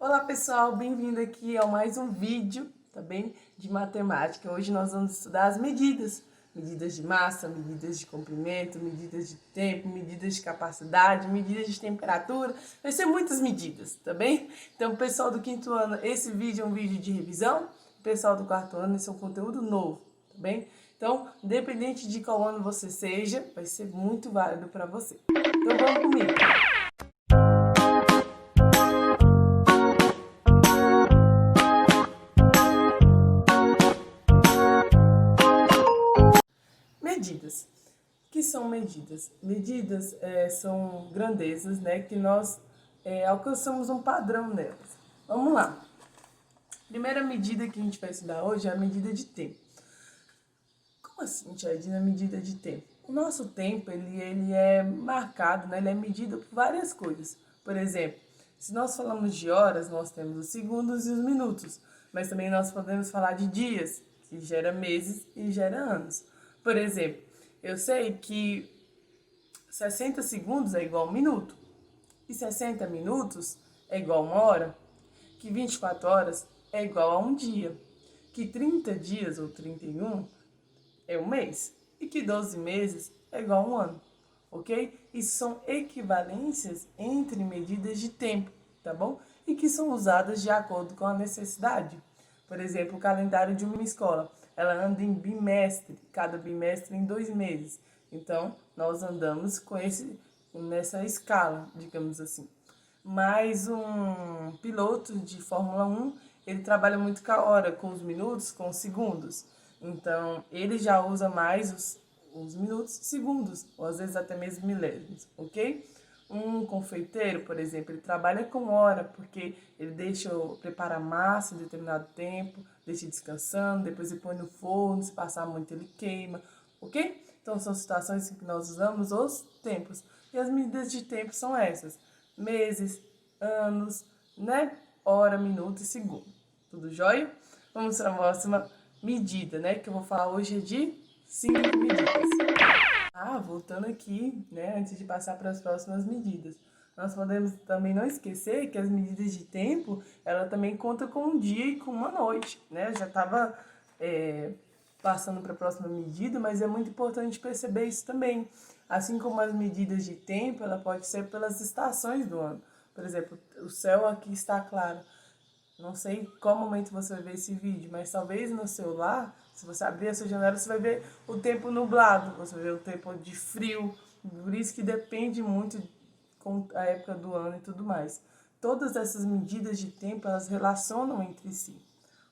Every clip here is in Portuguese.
Olá pessoal, bem-vindo aqui a mais um vídeo, tá bem? De matemática. Hoje nós vamos estudar as medidas. Medidas de massa, medidas de comprimento, medidas de tempo, medidas de capacidade, medidas de temperatura. Vai ser muitas medidas, tá bem? Então, pessoal do quinto ano, esse vídeo é um vídeo de revisão. Pessoal do quarto ano, esse é um conteúdo novo, tá bem? Então, independente de qual ano você seja, vai ser muito válido para você. Então, vamos comigo. Medidas. O que são medidas? Medidas são grandezas, né, que nós alcançamos um padrão nelas. Vamos lá. Primeira medida que a gente vai estudar hoje é a medida de tempo. Como assim, Tiadinha, a medida de tempo? O nosso tempo, ele é marcado, né, ele é medido por várias coisas. Por exemplo, se nós falamos de horas, nós temos os segundos e os minutos. Mas também nós podemos falar de dias, que gera meses e gera anos. Por exemplo, eu sei que 60 segundos é igual a um minuto, e 60 minutos é igual a uma hora, que 24 horas é igual a um dia, que 30 dias ou 31 é um mês, e que 12 meses é igual a um ano, ok? Isso são equivalências entre medidas de tempo, tá bom? E que são usadas de acordo com a necessidade. Por exemplo, o calendário de uma escola, ela anda em bimestre, cada bimestre em 2 meses. Então, nós andamos nessa escala, digamos assim. Mas um piloto de Fórmula 1, ele trabalha muito com a hora, com os minutos, com os segundos. Então, ele já usa mais os minutos, segundos, ou às vezes até mesmo milésimos, ok? Um confeiteiro, por exemplo, ele trabalha com hora, porque ele prepara a massa em determinado tempo, deixa descansando, depois ele põe no forno, se passar muito ele queima, ok? Então são situações em que nós usamos os tempos. E as medidas de tempo são essas: meses, anos, né? Hora, minuto e segundo. Tudo jóia? Vamos para a próxima medida, né? Que eu vou falar hoje é de 5 medidas. Voltando aqui, né, antes de passar para as próximas medidas, nós podemos também não esquecer que as medidas de tempo, ela também conta com um dia e com uma noite, né? Eu já estava passando para a próxima medida, mas é muito importante perceber isso também. Assim como as medidas de tempo, ela pode ser pelas estações do ano. Por exemplo, o céu aqui está claro. Não sei qual momento você vai ver esse vídeo, mas talvez no celular, se você abrir a sua janela, você vai ver o tempo nublado, você vai ver o tempo de frio, por isso que depende muito com a época do ano e tudo mais. Todas essas medidas de tempo, elas relacionam entre si,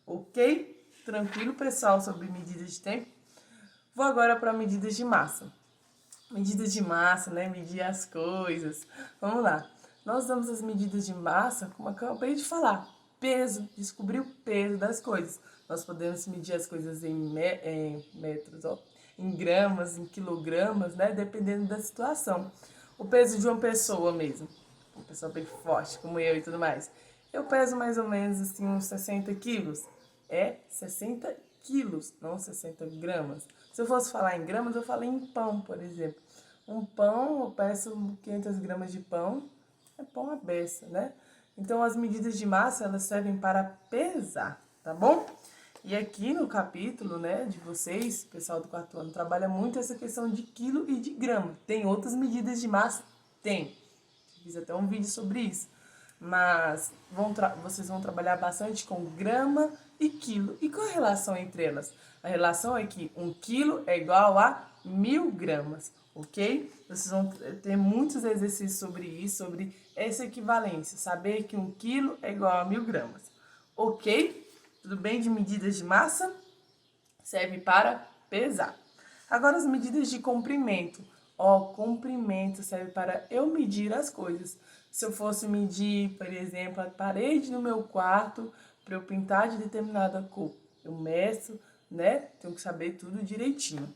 ok? Tranquilo, pessoal, sobre medidas de tempo? Vou agora para medidas de massa. Medidas de massa, né? Medir as coisas. Vamos lá. Nós damos as medidas de massa, como eu acabei de falar. Peso, descobrir o peso das coisas. Nós podemos medir as coisas em metros, ó, em gramas, em quilogramas, né? Dependendo da situação. O peso de uma pessoa mesmo. Uma pessoa bem forte, como eu e tudo mais. Eu peso mais ou menos, assim, uns 60 quilos. É 60 quilos, não 60 gramas. Se eu fosse falar em gramas, eu falei em pão, por exemplo. Um pão, eu peço 500 gramas de pão, é pão à beça, né? Então, as medidas de massa, elas servem para pesar, tá bom? E aqui no capítulo, né, de vocês, pessoal do quarto ano, trabalha muito essa questão de quilo e de grama. Tem outras medidas de massa? Tem. Fiz até um vídeo sobre isso. Mas vocês vão trabalhar bastante com grama e quilo. E qual a relação entre elas? A relação é que 1 quilo é igual a 1000 gramas, ok? Vocês vão ter muitos exercícios sobre isso, sobre essa equivalência. Saber que 1 quilo é igual a 1000 gramas, ok? Tudo bem de medidas de massa? Serve para pesar. Agora as medidas de comprimento. Comprimento serve para eu medir as coisas. Se eu fosse medir, por exemplo, a parede do meu quarto para eu pintar de determinada cor, eu meço, né? Tenho que saber tudo direitinho.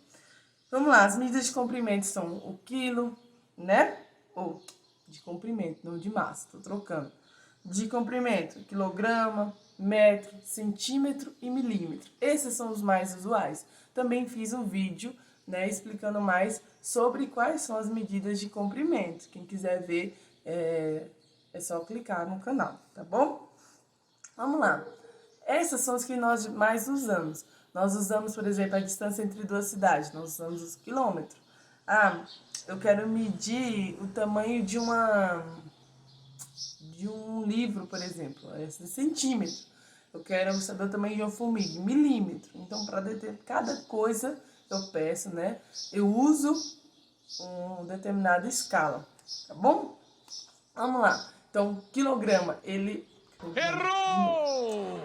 Vamos lá, as medidas de comprimento são o quilo, né? Ou de comprimento, não de massa, tô trocando. De comprimento, quilograma, metro, centímetro e milímetro. Esses são os mais usuais. Também fiz um vídeo, né, explicando mais sobre quais são as medidas de comprimento. Quem quiser ver, é só clicar no canal, tá bom? Vamos lá. Essas são as que nós mais usamos. Nós usamos, por exemplo, a distância entre duas cidades. Nós usamos os quilômetros. Ah, eu quero medir o tamanho de um livro, por exemplo, esse centímetro. Eu quero saber o tamanho de uma formiga, milímetro. Então, para determinar cada coisa, eu peço, né? Eu uso uma determinada escala, tá bom? Vamos lá. Então, quilograma, ele... Errou!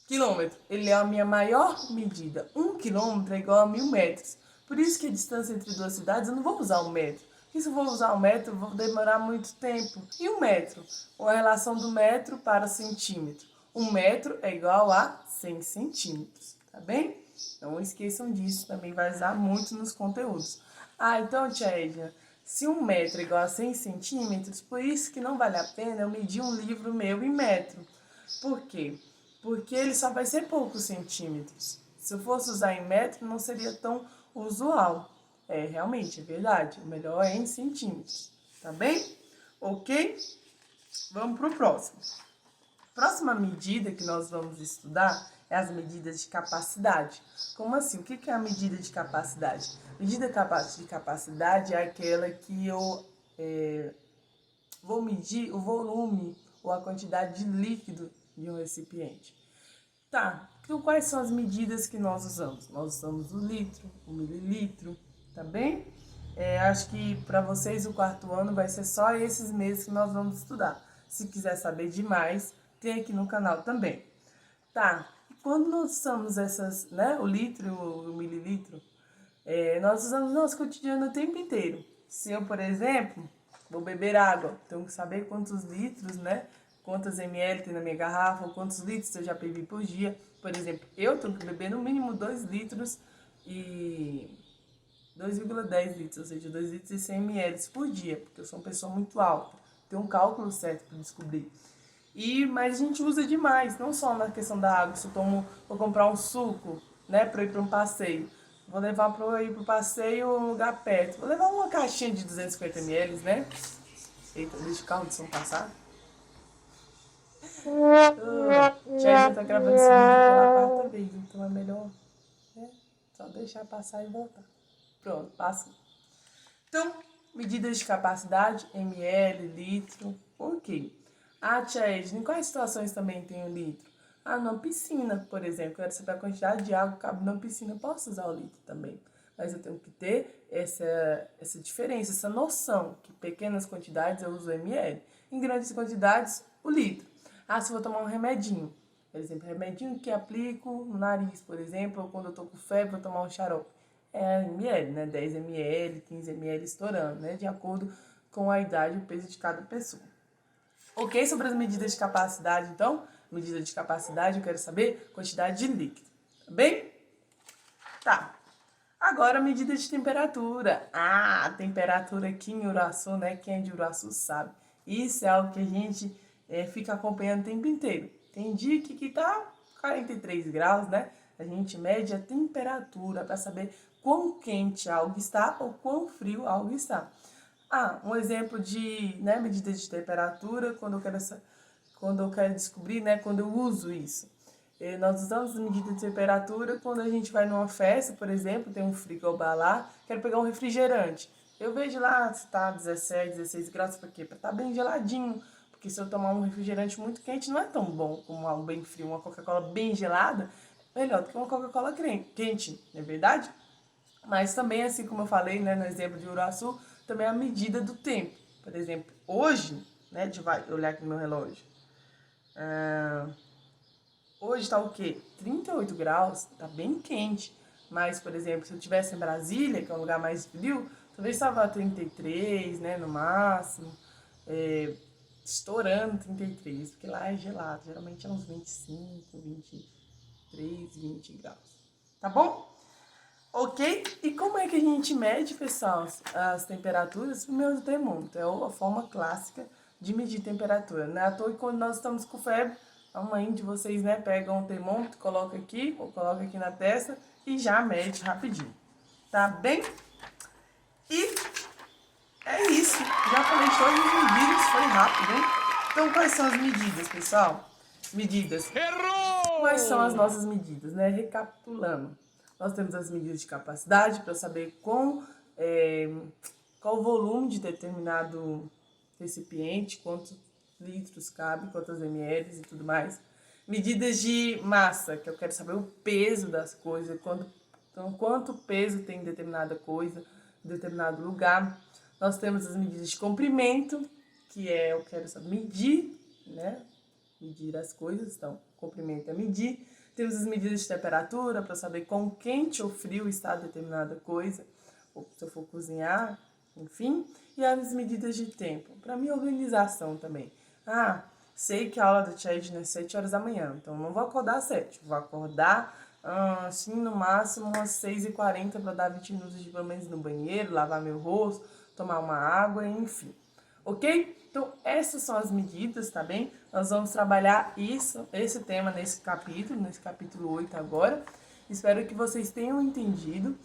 Quilômetro, ele é a minha maior medida. 1 quilômetro é igual a 1000 metros. Por isso que a distância entre duas cidades, eu não vou usar o metro. Porque se eu vou usar o metro, eu vou demorar muito tempo. E o metro? A relação do metro para centímetro. 1 metro é igual a 100 centímetros, tá bem? Não esqueçam disso, também vai usar muito nos conteúdos. Ah, então, tia Edna, se 1 metro é igual a 100 centímetros, por isso que não vale a pena eu medir um livro meu em metro. Por quê? Porque ele só vai ser poucos centímetros. Se eu fosse usar em metro, não seria tão usual. Realmente, é verdade. O melhor é em centímetros. Tá bem? Ok? Vamos para o próximo. Próxima medida que nós vamos estudar é as medidas de capacidade. Como assim? O que é a medida de capacidade? Medida de capacidade é aquela que eu vou medir o volume ou a quantidade de líquido de um recipiente. Tá, então quais são as medidas que nós usamos? Nós usamos o litro, o mililitro, tá bem? Acho que para vocês o 4º ano vai ser só esses meses que nós vamos estudar. Se quiser saber de mais, tem aqui no canal também. Tá, quando nós usamos essas, né, o litro e o mililitro, nós usamos no nosso cotidiano o tempo inteiro. Se eu, por exemplo, vou beber água, tenho que saber quantos litros, né? Quantas ml tem na minha garrafa, ou quantos litros eu já bebi por dia. Por exemplo, eu tenho que beber no mínimo 2 litros e 2,10 litros, ou seja, 2 litros e 100 ml por dia, porque eu sou uma pessoa muito alta. Tem um cálculo certo para descobrir. Mas a gente usa demais, não só na questão da água. Se eu vou comprar um suco, né, para ir para um passeio. Vou levar para ir para o passeio um lugar perto. Vou levar uma caixinha de 250 ml, né? Eita, deixa o carro de som passar. Tia já tá gravando esse vídeo pela 4ª vez, então é melhor, né, só deixar passar e voltar. Pronto, passa. Então, medidas de capacidade, ml, litro, ok. Tia Edna, em quais situações também tem o litro? Numa piscina, por exemplo, quero saber a quantidade de água que cabe numa piscina, eu posso usar o litro também. Mas eu tenho que ter essa diferença, essa noção, que pequenas quantidades eu uso ml, em grandes quantidades o litro. Se eu vou tomar um remedinho, por exemplo, remedinho que aplico no nariz, por exemplo, ou quando eu tô com febre, vou tomar um xarope. ml, né? 10 ml, 15 ml estourando, né? De acordo com a idade e o peso de cada pessoa. Ok? Sobre as medidas de capacidade, então, medida de capacidade, eu quero saber quantidade de líquido, tá bem? Tá. Agora, medida de temperatura. A temperatura aqui em Uraçu, né? Quem é de Uraçu sabe. Isso é algo que a gente fica acompanhando o tempo inteiro. Tem dia que tá 43 graus, né? A gente mede a temperatura para saber quão quente algo está ou quão frio algo está. Um exemplo de, né, medida de temperatura, quando eu quero descobrir, né, quando eu uso isso. Nós usamos medida de temperatura quando a gente vai numa festa, por exemplo, tem um frigobar lá, quero pegar um refrigerante. Eu vejo lá se tá 17, 16 graus, por quê? Para estar bem geladinho. Porque se eu tomar um refrigerante muito quente, não é tão bom como um bem frio. Uma Coca-Cola bem gelada, melhor do que uma Coca-Cola quente, não é verdade? Mas também, assim como eu falei, né, no exemplo de Uraçu, também a medida do tempo. Por exemplo, hoje, né, deixa eu olhar aqui no meu relógio. Hoje está o quê? 38 graus, tá bem quente. Mas, por exemplo, se eu estivesse em Brasília, que é um lugar mais frio, talvez estava 33, né, no máximo. Estourando 33, porque lá é gelado. Geralmente é uns 25, 23, 20 graus. Tá bom? Ok? E como é que a gente mede, pessoal, as temperaturas? Primeiro, o termômetro. É a forma clássica de medir temperatura. Não é à toa que quando nós estamos com febre, a mãe de vocês, né, pega um termômetro, coloca aqui, ou coloca aqui na testa e já mede rapidinho. Tá bem? E é isso. Já falei todas as medidas, foi rápido, hein? Então, quais são as medidas, pessoal? Medidas. Errou! Quais são as nossas medidas, né? Recapitulando. Nós temos as medidas de capacidade para saber qual o volume de determinado recipiente, quantos litros cabe, quantas ml e tudo mais. Medidas de massa, que eu quero saber o peso das coisas, quanto peso tem determinada coisa, em determinado lugar. Nós temos as medidas de comprimento, que eu quero saber medir, né? Medir as coisas, então, comprimento é medir. Temos as medidas de temperatura, para saber quão quente ou frio está determinada coisa, ou se eu for cozinhar, enfim. E as medidas de tempo, para minha organização também. Sei que a aula do Chad é às 7 horas da manhã, então não vou acordar às 7, vou acordar assim no máximo às 6h40 para dar 20 minutos de pelo menos no banheiro, lavar meu rosto, tomar uma água, enfim. Ok? Então essas são as medidas, tá bem? Nós vamos trabalhar esse tema nesse capítulo 8 agora. Espero que vocês tenham entendido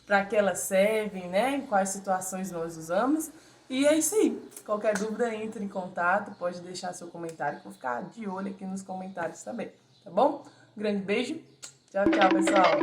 para que elas servem, né? Em quais situações nós usamos. E é isso aí. Qualquer dúvida, entre em contato, pode deixar seu comentário, que eu vou ficar de olho aqui nos comentários também, tá bom? Um grande beijo. Tchau, tchau, pessoal.